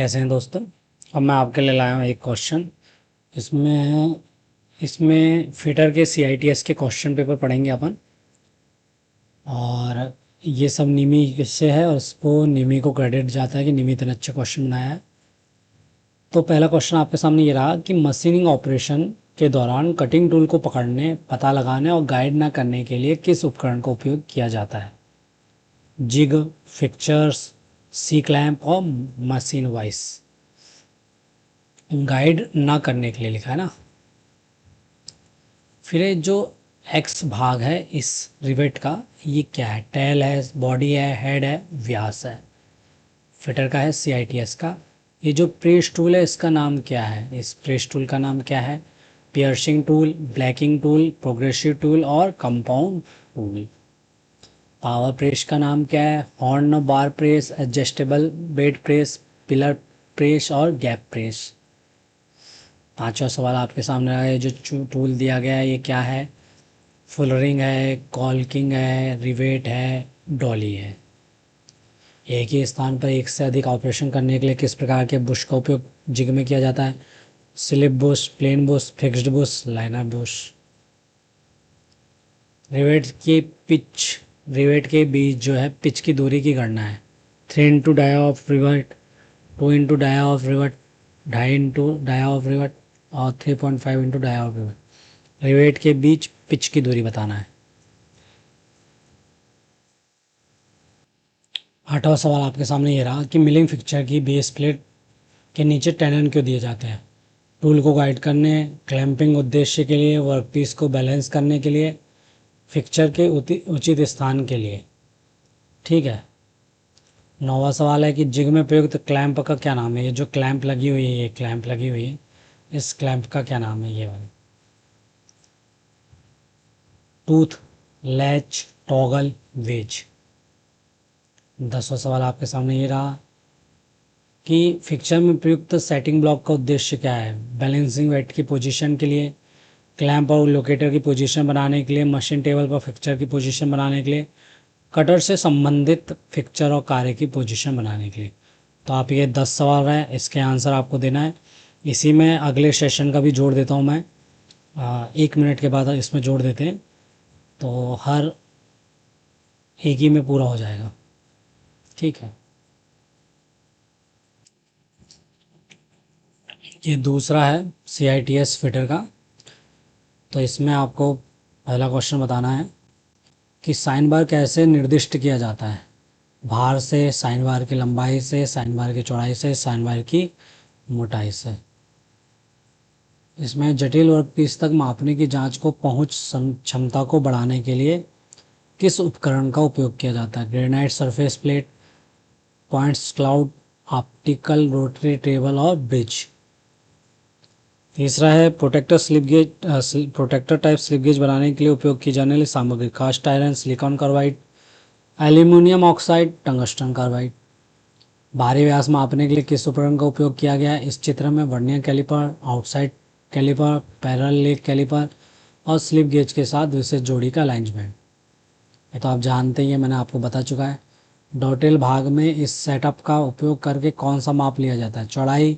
कैसे हैं दोस्तों। अब मैं आपके लिए लाया हूँ एक क्वेश्चन। इसमें इसमें फिटर के CITS के क्वेश्चन पेपर पढ़ेंगे अपन। और ये सब निमी से है और इसको निमी को क्रेडिट जाता है कि निमी इतने अच्छे क्वेश्चन बनाया है। तो पहला क्वेश्चन आपके सामने ये रहा कि मशीनिंग ऑपरेशन के दौरान कटिंग टूल को पकड़ने, पता लगाने और गाइड न करने के लिए किस उपकरण का उपयोग किया जाता है? जिग, फिक्चर्स, सी क्लैंप और मशीन वाइस। गाइड ना करने के लिए लिखा है ना। फिर ये जो एक्स भाग है इस रिवेट का, ये क्या है? टेल है, बॉडी है, हेड है, व्यास है। फिटर का है, CITS का। ये जो प्रेस टूल है इसका नाम क्या है? इस प्रेस टूल का नाम क्या है? Piercing tool, blanking tool, progressive tool और कंपाउंड टूल। पावर प्रेस का नाम क्या है? Horn bar press, adjustable bed press, pillar press और गैप प्रेस। पांचवा सवाल आपके सामने है, जो टूल दिया गया है ये क्या है? फुलरिंग है, कॉल्किंग है, रिवेट है, डॉली है। एक ही स्थान पर एक से अधिक ऑपरेशन करने के लिए किस प्रकार के बुश का उपयोग जिग में किया जाता है? Slip bush, plain bush, fixed bush, liner bush. Rivet की पिच, रिवेट के बीच जो है पिच की दूरी की गणना है। 3 into dia of rivet, 2 into dia of rivet, 2.5 into dia of rivet और 3.5 into dia of rivet. Rivet के बीच पिच की दूरी बताना है। आठवां सवाल आपके सामने ये रहा कि मिलिंग फिक्चर की बेस प्लेट के नीचे टेनन क्यों दिए जाते हैं? टूल को गाइड करने, क्लैंपिंग उद्देश्य के लिए, वर्कपीस को बैलेंस करने के लिए, फिक्चर के उचित स्थान के लिए। ठीक है। नौवां सवाल है कि जिग में प्रयुक्त क्लैंप का क्या नाम है? ये जो क्लैंप लगी हुई है, ये क्लैंप लगी हुई है, इस क्लैंप का क्या नाम है? ये वाली। Tooth, latch, toggle, wedge. 10वां सवाल आपके सामने ये रहा कि फिक्चर में प्रयुक्त सेटिंग ब्लॉक का उद्देश्य क्या है? बैलेंसिंग वेट की पोजीशन के लिए, क्लैंप और लोकेटर की पोजीशन बनाने के लिए, मशीन टेबल पर फिक्चर की पोजीशन बनाने के लिए, कटर से संबंधित फिक्चर और कार्य की पोजीशन बनाने के लिए। तो आप ये 10 सवाल है, इसके आंसर आपको देना है। इसी में अगले सेशन का भी जोड़ देता हूँ मैं। 1 मिनट के बाद इसमें जोड़ देते हैं तो हर एक ही में पूरा हो जाएगा। ठीक है। ये दूसरा है CITS फिटर का। तो इसमें आपको पहला क्वेश्चन बताना है कि साइन बार कैसे निर्दिष्ट किया जाता है? भार से, साइन बार की लंबाई से, साइन बार की चौड़ाई से, साइन बार की मोटाई से। इसमें जटिल वर्कपीस तक मापने की जांच को पहुंच क्षमता को बढ़ाने के लिए किस उपकरण का उपयोग किया जाता है? Granite surface plate, points cloud, optical rotary table और ब्रिज। तीसरा है protector slip gauge, protector type slip gauge बनाने के लिए उपयोग की जाने वाली सामग्री। Cast iron, silicon carbide, aluminium oxide, tungsten carbide. भारी व्यास मापने के लिए किस उपकरण का उपयोग किया गया है? इस चित्र में vernier calliper, outside calliper, parallel leg calliper और स्लिप गेज के साथ विशेष जोड़ी का अलाइनमेंट। ये तो आप जानते ही हैं, मैंने आपको बता चुका है। डॉटेल भाग में इस सेटअप का उपयोग करके कौन सा माप लिया जाता है? चौड़ाई,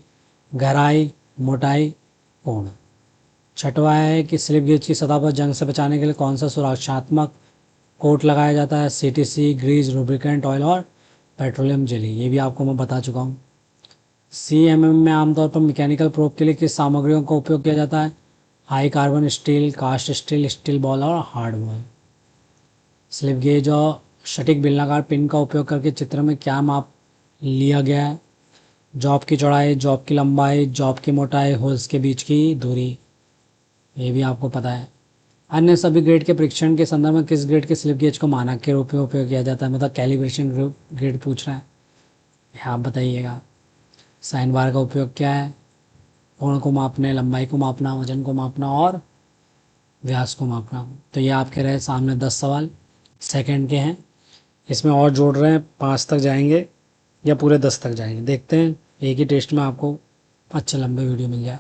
गहराई, मोटाई, कोण। छठवा है कि स्लिप गेज की सतह पर जंग से बचाने के लिए कौन सा सुरक्षात्मक कोट लगाया जाता है? CTC, ग्रीज, लुब्रिकेंट ऑयल और पेट्रोलियम जेली। ये भी आपको मैं बता चुका हूँ। CMM में आमतौर पर मैकेनिकल प्रोब के लिए किस सामग्रियों का उपयोग किया जाता है? High carbon steel, cast steel, steel ball और हार्ड बॉल। स्लिप गेज और सटीक बेलनाकार पिन का उपयोग करके चित्र में क्या माप लिया गया है? जॉब की चौड़ाई, जॉब की लंबाई, जॉब की मोटाई, होल्स के बीच की दूरी। ये भी आपको पता है। अन्य सभी ग्रेड के परीक्षण के संदर्भ में किस ग्रेड के स्लिप गेज को मानक के रूप में उपयोग किया जाता है? मतलब कैलिब्रेशन ग्रेड पूछ रहा है, आप बताइएगा। साइन बार का उपयोग क्या है? कोण को मापने, लंबाई को मापना, वजन को मापना और व्यास को मापना। तो ये आपके रहे सामने 10 सवाल सेकंड के हैं। इसमें और जोड़ रहे हैं, 5 तक जाएंगे या पूरे 10 तक जाएंगे, देखते हैं। एक ही टेस्ट में आपको अच्छे लंबे वीडियो मिल जाए।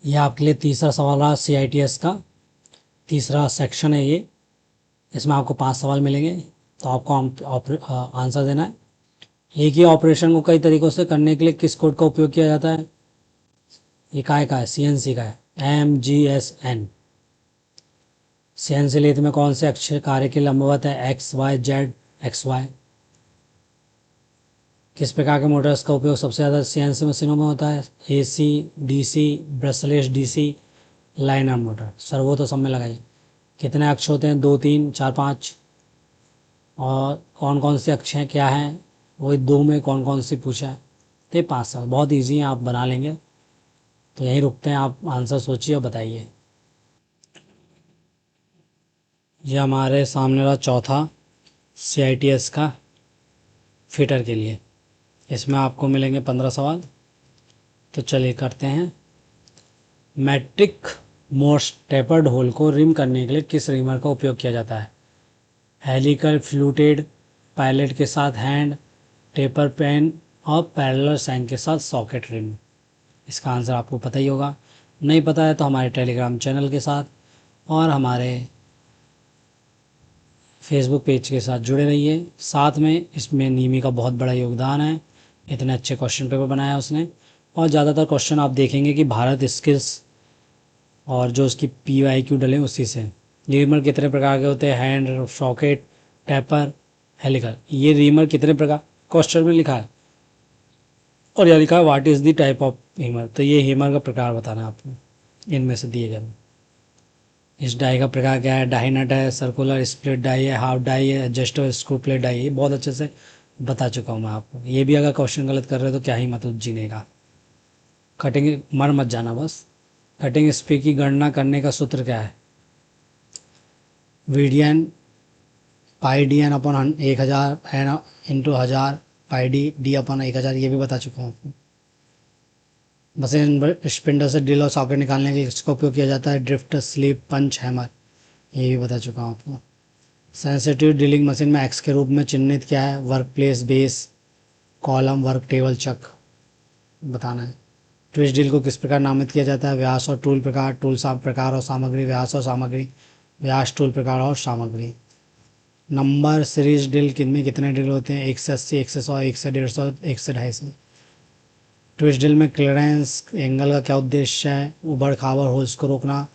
यह आपके लिए तीसरा सवाल रहा CITS का। तीसरा सेक्शन है ये। इसमें आपको 5 सवाल मिलेंगे तो आपको आंसर देना है। एक ही ऑपरेशन को कई तरीकों से करने के लिए किस कोड का उपयोग किया जाता है? ये काय का है? सीएनसी का है, MGSN। सीएनसी लेथ में कौन से अक्षर कार्य के लंबवत है? XYZ XY। किस प्रकार के मोटर्स का उपयोग सबसे ज़्यादा सीएनसी मशीनों में होता है? AC, DC, brushless DC, liner motor. Servo तो सब में लगाइए। कितने अक्ष होते हैं? 2, 3, 4, 5। और कौन कौन से अक्ष हैं, क्या हैं? वही दो में कौन कौन सी पूछा है? तो ये 5 साल बहुत ईजी हैं, आप बना लेंगे। तो यहीं रुकते हैं, आप आंसर सोचिए और बताइए। ये हमारे सामने रहा चौथा CITS का फिटर के लिए। इसमें आपको मिलेंगे 15 सवाल। तो चलिए करते हैं। मैट्रिक मोस्ट टेपर्ड होल को रिम करने के लिए किस रिमर का उपयोग किया जाता है? हेलिकल, फ्लूटेड, पायलट के साथ हैंड, टेपर पेन और पैरेलल साइन के साथ सॉकेट रिम। इसका आंसर आपको पता ही होगा। नहीं पता है तो हमारे टेलीग्राम चैनल के साथ और हमारे फेसबुक पेज के साथ जुड़े रहिए। साथ में इसमें नीमी का बहुत बड़ा योगदान है, इतने अच्छे क्वेश्चन पेपर बनाया उसने। और ज़्यादातर क्वेश्चन आप देखेंगे कि भारत स्किल्स और जो उसकी PYQ डले उसी से। रीमर कितने प्रकार के होते हैं? Hand, socket, tapper, helical. ये रीमर कितने प्रकार क्वेश्चन में लिखा है, और यह लिखा है what is the type of reamer. तो ये हीमर का प्रकार बताना है आपको इनमें से दिए गए। इस डाई का प्रकार क्या है? डाई नट है, सर्कुलर, स्प्लिट डाई है, हाफ डाई है, एडजस्टेबल स्क्रू प्लेट डाई है। ये बहुत अच्छे से बता चुका हूँ मैं आपको। ये भी अगर क्वेश्चन गलत कर रहे हो तो क्या ही मतलब जीने का। कटिंग मर मत जाना बस। कटिंग स्पीड की गणना करने का सूत्र क्या है? VDN pi DN upon 1000 N into 1000 pi D upon 1000। ये भी बता चुका हूँ आपको। मशीन स्पिंडल से ड्रिल और सॉकेट निकालने के लिए इसका उपयोग किया जाता है? Drift, slip, punch, hammer. ये भी बता चुका हूँ आपको। सेंसिटिव ड्रिलिंग मशीन में एक्स के रूप में चिन्हित क्या है? Work place, base, column, work table, chuck बताना है। ट्विस्ट ड्रिल को किस प्रकार नामित किया जाता है? व्यास और टूल प्रकार, टूल प्रकार और सामग्री, व्यास और सामग्री, व्यास, टूल प्रकार और सामग्री। नंबर सीरीज ड्रिल में कितने ड्रिल होते हैं? 1 से 80, 1 से 100, 1 से 150, 1 से 250। ट्विस्ट ड्रिल में क्लियरेंस एंगल का क्या उद्देश्य है? उबड़ खाबड़ होल्स को रोकना,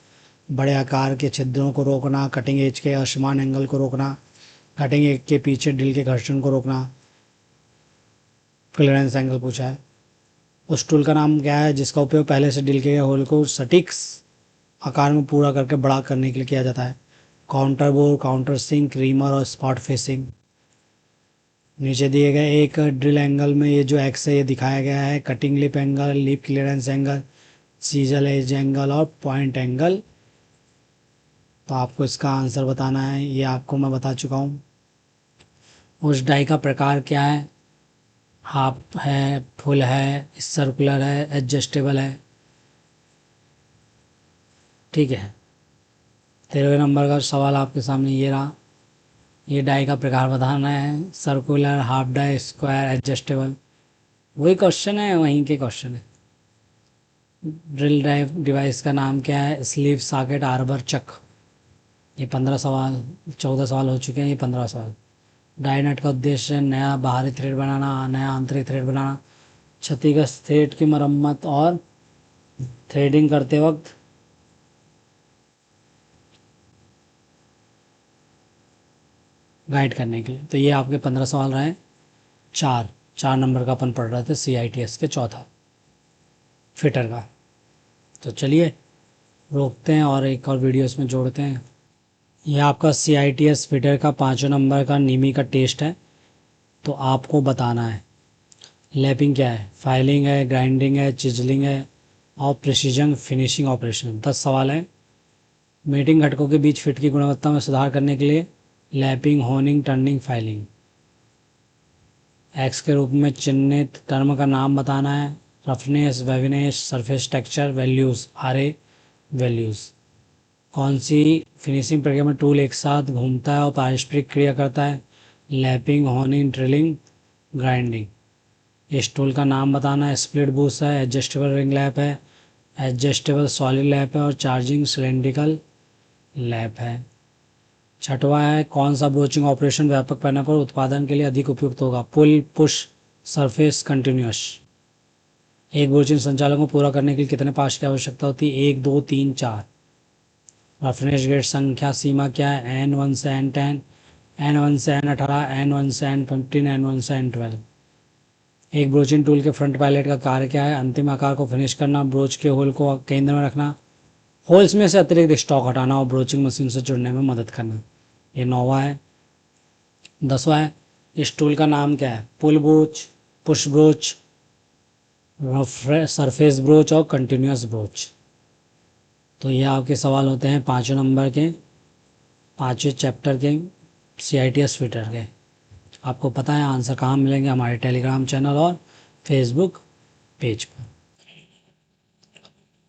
बड़े आकार के छिद्रों को रोकना, कटिंग एज के असमान एंगल को रोकना, कटिंग एज के पीछे ड्रिल के घर्षण को रोकना। क्लियरेंस एंगल पूछा है। उस टूल का नाम क्या है जिसका उपयोग पहले से ड्रिल किए गए होल को सटीक आकार में पूरा करके बड़ा करने के लिए किया जाता है? Counter bore, counter sink, reamer और स्पॉट फेसिंग। नीचे दिए गए एक ड्रिल एंगल में ये जो एक्स है ये दिखाया गया है cutting lip angle, lip clearance angle, chisel edge angle और पॉइंट एंगल। तो आपको इसका आंसर बताना है। ये आपको मैं बता चुका हूँ। उस डाई का प्रकार क्या है? हाफ है, फुल है, सर्कुलर है, एडजस्टेबल है। ठीक है। 13वें नंबर का सवाल आपके सामने ये रहा। ये डाई का प्रकार बताना है। Circular, half die, square, adjustable. वही क्वेश्चन है, वहीं के क्वेश्चन है। ड्रिल ड्राइव डिवाइस का नाम क्या है? स्लीव, सॉकेट, आर्बर, चक। ये 15 सवाल, 14 सवाल हो चुके हैं, ये 15 सवाल। डायनट का उद्देश्य नया बाहरी थ्रेड बनाना, नया आंतरिक थ्रेड बनाना, क्षतिग्रस्त थ्रेड की मरम्मत और थ्रेडिंग करते वक्त गाइड करने के लिए। तो ये आपके 15 सवाल रहे। चार नंबर का अपन पढ़ रहे थे CITS के चौथा फिटर का। तो चलिए रोकते हैं और एक और वीडियो इसमें जोड़ते हैं। यह आपका CITS फिटर का 5 नंबर का नीमी का टेस्ट है। तो आपको बताना है लैपिंग क्या है, फाइलिंग है, ग्राइंडिंग है, चिजलिंग है और प्रिसीजन फिनिशिंग ऑपरेशन। 10 सवाल है। मीटिंग घटकों के बीच फिट की गुणवत्ता में सुधार करने के लिए lapping, honing, turning, filing. X के रूप में चिन्हित टर्म का नाम बताना है। Roughness, waviness, surface texture, values, RA values. कौन सी फिनिशिंग प्रक्रिया में टूल एक साथ घूमता है और पारस्परिक क्रिया करता है? Lapping, honing, drilling, grinding. इस टूल का नाम बताना है। स्प्लिट बूस्ट है, एडजस्टेबल रिंग लैप है, एडजस्टेबल सॉलिड लैप है और चार्जिंग सिलेंड्रिकल लैप है। छठवा है कौन सा ब्रोचिंग ऑपरेशन व्यापक पैनल पर उत्पादन के लिए अधिक उपयुक्त होगा? पुल, पुश, सरफेस कंटिन्यूअस। एक बोर्चिन संचालन को पूरा करने के लिए कितने पास की आवश्यकता होती है? 1 2 3 4। रफनेस गेट संख्या सीमा क्या है? N1 से N10, N1 से N18, N1 से N15, N1 से N12। एक ब्रोचिंग टूल के फ्रंट पायलट का कार्य क्या है? अंतिम आकार को फिनिश करना, ब्रोच के होल को केंद्र में रखना, होल्स में से अतिरिक्त स्टॉक हटाना और ब्रोचिंग मशीन से जुड़ने में मदद करना। ये 9वां है। 10वां है, इस टूल का नाम क्या है? Pull broach, push broach, surface broach और कंटिन्यूअस ब्रोच। तो ये आपके सवाल होते हैं 5वें नंबर के 5वें चैप्टर के CITS फिटर के। आपको पता है आंसर कहाँ मिलेंगे? हमारे टेलीग्राम चैनल और फेसबुक पेज पर।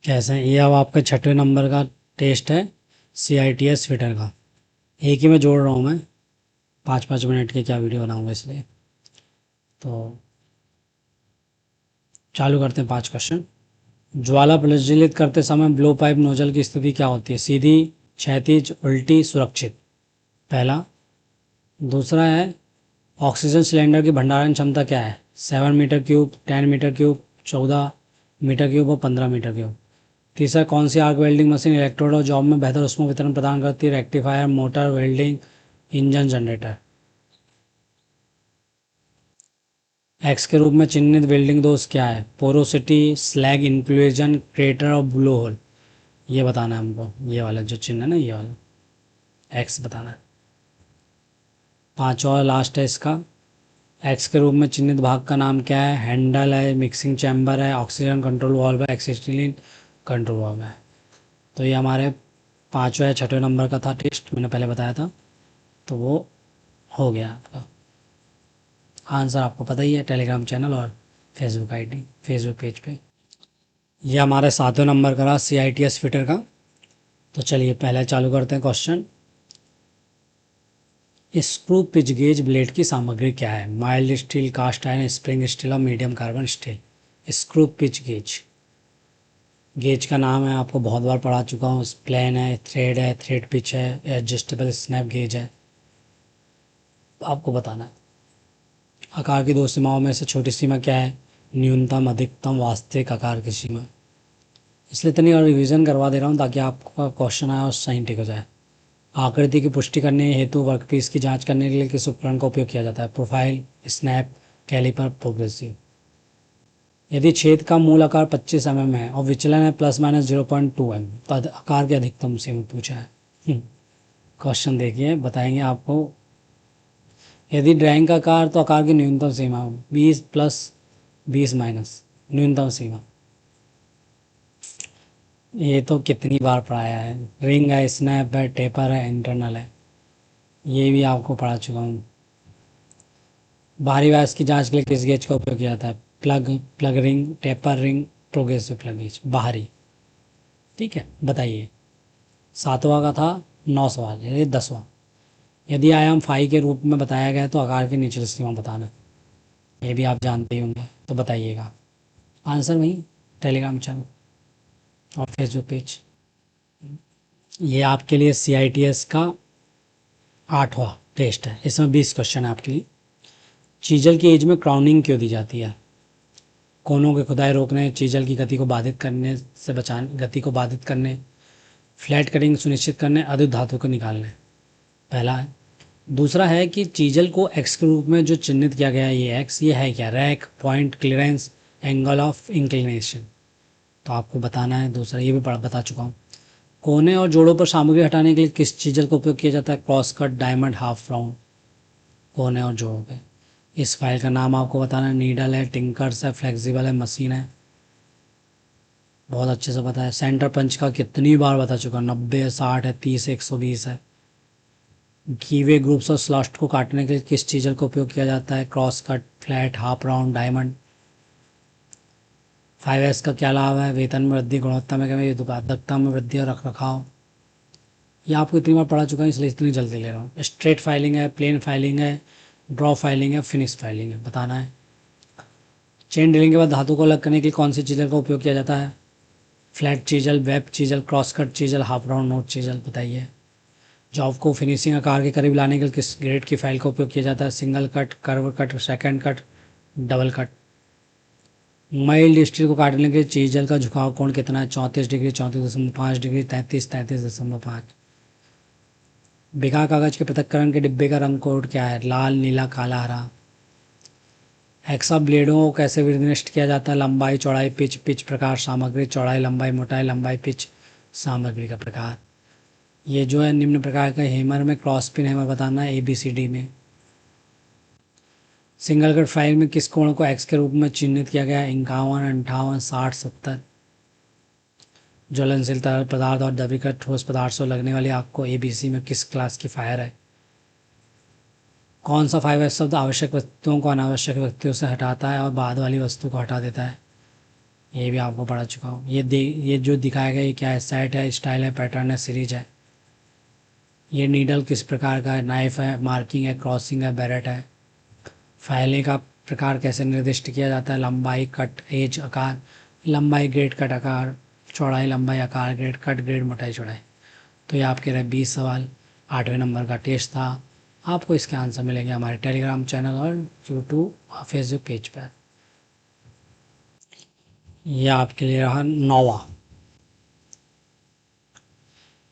कैसे हैं? ये अब आपका 6वें नंबर का टेस्ट है CITS फिटर का। एक ही में जोड़ रहा हूँ मैं, 5-5 मिनट की क्या वीडियो बनाऊँगा इसलिए। तो चालू करते हैं 5 क्वेश्चन। ज्वाला प्रज्वलित करते समय ब्लो पाइप नोजल की स्थिति क्या होती है? सीधी, क्षैतिज, उल्टी, सुरक्षित। पहला। दूसरा है, ऑक्सीजन सिलेंडर की भंडारण क्षमता क्या है? 7 metre cube, 10 metre cube, 14 metre cube और 15 मीटर क्यूब। तीसरा, कौन सी आर्क वेल्डिंग मशीन इलेक्ट्रोड और जॉब में बेहतर उष्मा वितरण प्रदान करती है? Rectifier, motor, welding, engine, generator. X के रूप में चिन्हित वेल्डिंग दोष क्या है? पोरोसिटी, स्लैग इंक्लूजन, क्रेटर और ब्लो होल। ये बताना है हमको, ये वाला जो चिन्ह है ना, ये वाला एक्स बताना है। 5 और लास्ट है इसका। एक्स के रूप में चिन्हित भाग का नाम क्या है? हैंडल है, मिक्सिंग चैम्बर है, ऑक्सीजन कंट्रोल वाल्व है, एक्सिस्टिलिन कंट्रोल वाल्व है। तो ये हमारे 5वें या 6वें नंबर का था टेस्ट, मैंने पहले बताया था, तो वो हो गया आपका। आंसर आपको पता ही है, टेलीग्राम चैनल और फेसबुक आईडी, फेसबुक पेज पे। ये हमारे 7वें नंबर का रहा CITS फिटर का। तो चलिए पहले चालू करते हैं question. Screw pitch gauge blade की सामग्री क्या है? Mild steel, cast iron, spring steel और medium carbon steel. Screw pitch gauge, gauge का नाम है, आपको बहुत बार पढ़ा चुका हूँ। प्लेन है, थ्रेड पिच है, एडजस्टेबल स्नैप गेज है। आपको बताना है। आकार की 2 सीमाओं में से छोटी सीमा क्या है? न्यूनतम, अधिकतम, वास्तविक आकार की सीमा। इसलिए इतनी और रिवीजन करवा दे रहा हूँ ताकि आपका क्वेश्चन आए और सही टिक हो जाए। आकृति की पुष्टि करने हेतु वर्कपीस की जांच करने के लिए किस उपकरण का उपयोग किया जाता है? Profile, snap, calliper, progressive. यदि छेद का मूल आकार 25 mm है और विचलन है ±0.2 mm, तो आकार की अधिकतम सीमा पूछा है। क्वेश्चन देखिए, बताएंगे आपको। यदि ड्राइंग का आकार, तो आकार की न्यूनतम सीमा 20 + 20 - न्यूनतम सीमा। ये तो कितनी बार पढ़ाया है। रिंग है, स्नैप है, टेपर है, इंटरनल है, ये भी आपको पढ़ा चुका हूँ। बाहरी व्यास की जांच के लिए किस गेज का उपयोग किया जाता है? Plug ring, taper ring, progressive plug gauge. बाहरी। ठीक है, बताइए। 7वां का था 9 सवाल, ये 10वां। यदि आयाम फाई के रूप में बताया गया तो आकार की निचली सीमा बताना। ये भी आप जानते ही होंगे, तो बताइएगा। आंसर वही टेलीग्राम चैनल और फेसबुक पेज। ये आपके लिए CITS का 8वां टेस्ट है। इसमें 20 क्वेश्चन है आपके लिए। चीजल की एज में क्राउनिंग क्यों दी जाती है? कोनों की खुदाई रोकने, चीजल की गति को बाधित करने से बचाने, गति को बाधित करने, फ्लैट कटिंग सुनिश्चित करने, अधिक धातु को निकालने। पहला है। दूसरा है कि चीजल को एक्स के रूप में जो चिन्हित किया गया है, ये एक्स, ये है क्या? Rack, point, clearance, angle of inclination. तो आपको बताना है। दूसरा ये भी बता चुका हूँ। कोने और जोड़ों पर सामग्री हटाने के लिए किस चीजल का उपयोग किया जाता है? Cross cut, diamond, half round. कोने और जोड़ों पे। इस फाइल का नाम आपको बताना है। नीडल है, टिंकर्स है, फ्लेक्सिबल है, मशीन है। बहुत अच्छे से पता है। सेंटर पंच का कितनी बार बता चुका, 90 है, 60 है, 30 है, 120 है। गीवे ग्रुप्स और स्लॉस्ट को काटने के लिए किस चीजल का उपयोग किया जाता है? Cross cut, flat, half round, diamond. 5S का क्या लाभ है? वेतन में वृद्धि, गुणवत्ता में कमी, उत्पादकता में वृद्धि और रखरखाव। ये आपको इतनी बार पढ़ा चुका है, इसलिए इतनी जल्दी ले रहा हूँ। स्ट्रेट फाइलिंग है, प्लेन फाइलिंग है, ड्रॉ फाइलिंग है, फिनिश फाइलिंग है, बताना है। चेन ड्रिलिंग के बाद धातु को अलग करने के लिए कौन सी चीजल का उपयोग किया जाता है? Flat chisel, web chisel, cross cut chisel, half round note chisel, बताइए। जॉब को फिनिशिंग आकार के करीब लाने के लिए किस ग्रेड की फाइल का उपयोग किया जाता है? Single cut, curve cut, second cut, double cut. Mild steel को काटने के लिए चीजल का झुकाव कोण कितना है? 34 डिग्री, 34.5 डिग्री, 33.5। बिका कागज के पृथक्करण के डिब्बे का रंग कोड क्या है? लाल, नीला, काला, हरा। हेक्सा ब्लेडों को कैसे निर्दिष्ट किया जाता है? लंबाई, चौड़ाई, पिच, पिच प्रकार, सामग्री, चौड़ाई, लंबाई, मोटाई, लंबाई, पिच, सामग्री का प्रकार। ये जो है निम्न प्रकार का हेमर में क्रॉस पिन हेमर बताना है ABCD में। सिंगल कट फाइल में किस कोण को एक्स के रूप में चिन्हित किया गया है? 51, 58, 60, 70। ज्वलनशील तरल पदार्थ और द्रवीकृत ठोस पदार्थ से लगने वाली आग को ABC में किस क्लास की फायर है? कौन सा 5S शब्द आवश्यक वस्तुओं को अनावश्यक व्यक्तियों से हटाता है और बाद वाली वस्तु को हटा देता है? ये भी आपको पढ़ा चुका हूँ। ये जो दिखाया गया ये क्या है? सेट है, स्टाइल है, पैटर्न है, सीरीज है। ये नीडल किस प्रकार का है? नाइफ है, मार्किंग है, क्रॉसिंग है, बैरेट है। फाइलें का प्रकार कैसे निर्दिष्ट किया जाता है? लंबाई, कट, एज, आकार। लंबाई, ग्रेड, कट, आकार। चौड़ाई, लंबाई, आकार, ग्रेड, कट, ग्रेड, मोटाई, चौड़ाई। तो ये आपके रहे 20 सवाल। 8वें नंबर का टेस्ट था। आपको इसके आंसर मिलेंगे हमारे टेलीग्राम चैनल और यूट्यूब और फेसबुक पेज पर। यह आपके लिए रहा 9वां।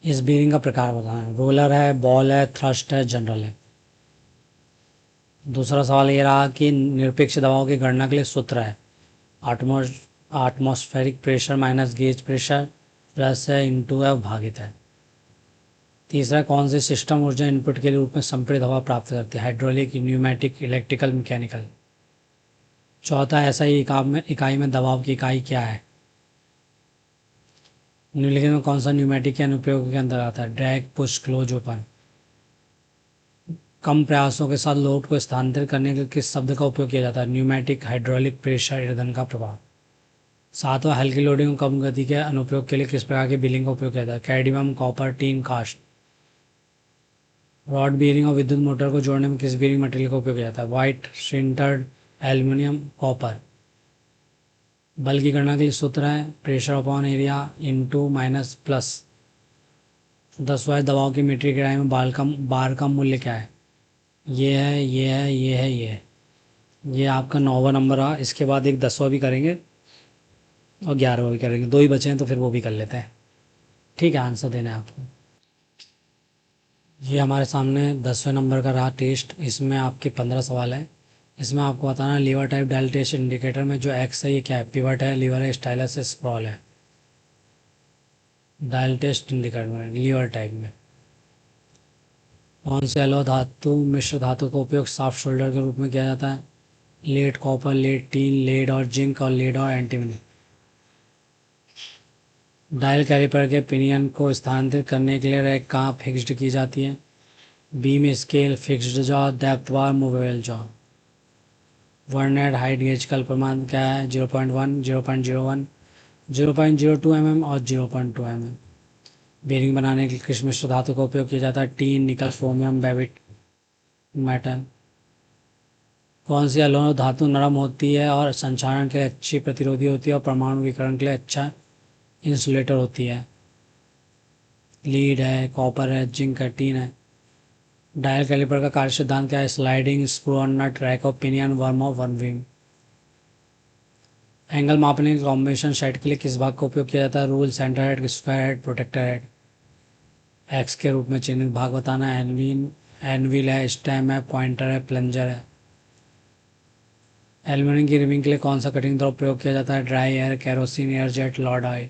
इस बीयरिंग का प्रकार बताएं। रोलर है, बॉल है, थ्रस्ट है, जनरल है। दूसरा सवाल ये रहा कि निरपेक्ष दबाव की गणना के लिए सूत्र है। Atmospheric pressure minus gauge pressure plus है इंटू है भागित है। तीसरा, कौन सी सिस्टम ऊर्जा इनपुट के रूप में संपीड़ित हवा प्राप्त करती है? Hydraulic, pneumatic, electrical, mechanical. चौथा, ऐसा ही इकाई में दबाव की इकाई क्या है? निम्नलिखित में कौन सा न्यूमेटिक के अनुप्रयोग के अंदर आता है? Drag, push, close, open. कम प्रयासों के साथ लोड को स्थानांतरित करने के लिए किस शब्द का उपयोग किया जाता है? न्यूमेटिक, हाइड्रोलिक, प्रेशर, ईंधन का प्रभाव। सातवां, हल्की लोडिंग और कम गति के अनुप्रयोग के लिए किस प्रकार की बिलिंग का उपयोग किया जाता है? Cadmium, copper, tin, cast. Rod bearing और विद्युत मोटर को जोड़ने में किस बीयरिंग मटेरियल का उपयोग किया जाता है? White, sintered, aluminium, copper. बल की गणना के लिए सूत्र है pressure upon area into minus plus. 10वां, दबाव की मीट्रिक इकाई में बार का मूल्य क्या है? ये है, ये है, ये है, ये है। ये आपका 9वां नंबर रहा। इसके बाद एक 10वां भी करेंगे और 11वां भी करेंगे। दो ही बचे हैं तो फिर वो भी कर लेते हैं। ठीक है, आंसर देना है आपको। ये हमारे सामने 10वें नंबर का रहा टेस्ट। इसमें आपके 15 सवाल हैं। इसमें आपको बताना lever type dial test indicator में जो एक्स है ये क्या है? पिवट है, लीवर है, स्टाइलस है, स्क्रॉल है। डायल टेस्ट इंडिकेटर में लीवर टाइप में कौन से एलो धातु मिश्र धातु का उपयोग सॉफ्ट शोल्डर के रूप में किया जाता है? Lead, copper, lead, tin, lead और जिंक और लेड और एंटीमनी। डायल कैलिपर के पिनियन को स्थानांतरित करने के लिए रैक कहाँ फिक्स्ड की जाती है? Beam, scale, fixed jaw, depth bar, movable jaw. Vernier height gauge का प्रमाण क्या है? 0.1, 0.01, 0.02 mm और 0.2 mm। बेरिंग बनाने के लिए किस मिश्र धातु का उपयोग किया जाता है? टीन, निकल, क्रोमियम, बेबिट, मेटल। कौन सी अलोह धातु नरम होती है और संक्षारण के लिए अच्छी प्रतिरोधी होती है और परमाणु विकिरण के लिए अच्छा इंसुलेटर होती है? लीड है, कॉपर है, जिंक है, टीन है। डायल कैलिपर का कार्य सिद्धांत क्या है? Sliding screw on nut, rack of pinion, worm of worm wheel. Angle मापने के कॉम्बिनेशन सेट के लिए किस भाग का उपयोग किया जाता है? Rule, centre head, square head, protractor head. X के रूप में चिन्हित भाग बताना है। एनविल है, स्टेम है, पॉइंटर है, प्लंजर है। एल्यूमीनियम की रिमिंग के लिए कौन सा कटिंग द्रव प्रयोग किया जाता है? Dry air, kerosene, air jet, lard oil.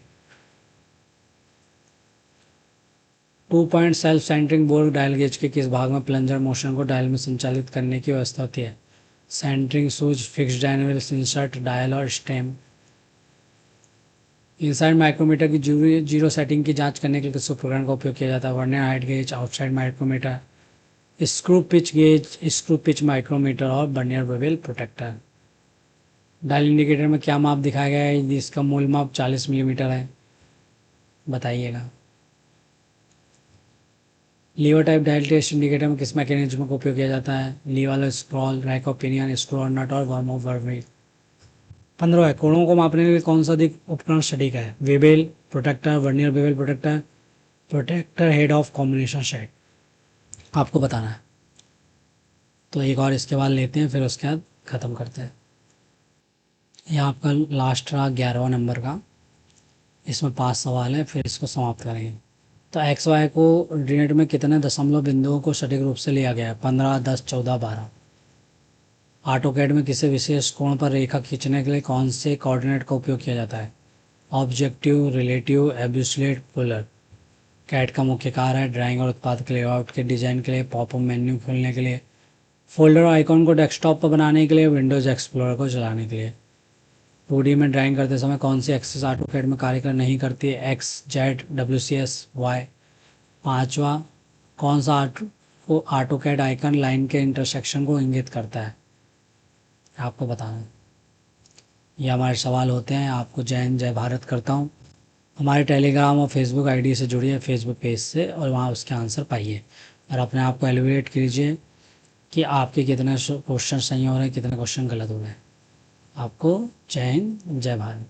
2 point self centring bore dial gauge के किस भाग में प्लंजर मोशन को डायल में संचालित करने की व्यवस्था होती है? Centering shoe, fixed anvil, insert, dial और स्टेम। इनसाइड माइक्रोमीटर की जीरो सेटिंग की जांच करने के लिए किस उपकरण का उपयोग किया जाता है? Vernier height gauge, outside micrometer, screw pitch gauge, screw pitch micrometer और vernier bevel protractor. Dial indicator में क्या माप दिखाया गया है जिसका मूल माप 40 मिलीमीटर है? बताइएगा। Lever type dial test indicator में किस मैकेनिज्म का उपयोग किया जाता है? Lever, scroll, rack of pinion, screw और नट और वर्म ऑफ वर्मविल। 15 है, कोणों को मापने के लिए कौन सा अधिक उपकरण सटीक है? Bevel protractor, vernier bevel protractor, protractor head of combination set. आपको बताना है। तो एक और इसके बाद लेते हैं फिर उसके बाद ख़त्म करते हैं। ये आपका लास्ट रहा 11वां नंबर का। इसमें 5 सवाल है, फिर इसको समाप्त करेंगे। तो एक्स वाई कोऑर्डिनेट में कितने दशमलव बिंदुओं को सटीक रूप से लिया गया है? 15, 10, 14, 12। ऑटोकैड में किसी विशेष कोण पर रेखा खींचने के लिए कौन से कोऑर्डिनेट का उपयोग किया जाता है? Objective, relative, absolute, polar. CAD का मुख्य कार्य है ड्राइंग और उत्पाद के लेआउट के डिजाइन के लिए, पॉपअप मेन्यू खोलने के लिए, फोल्डर आइकॉन को डेस्कटॉप पर बनाने के लिए, विंडोज एक्सप्लोरर को चलाने के लिए। 2D में ड्राइंग करते समय कौन सी एक्सिस ऑटोकैड में कार्य कर नहीं करती है? X, Z, WCS, Y. पांचवा, कौन सा ऑटोकैड आइकन लाइन के इंटरसेक्शन को इंगित करता है? आपको बताना है। ये हमारे सवाल होते हैं। आपको जय हिंद जय भारत करता हूँ। हमारे टेलीग्राम और फेसबुक आईडी से जुड़िए, फेसबुक पेज से, और वहाँ उसके आंसर पाइए और अपने आप को एलिब्रेट कीजिए कि आपके कितने क्वेश्चन सही हो रहे हैं, कितने क्वेश्चन गलत हो रहे हैं। आपको जय हिंद जय भारत।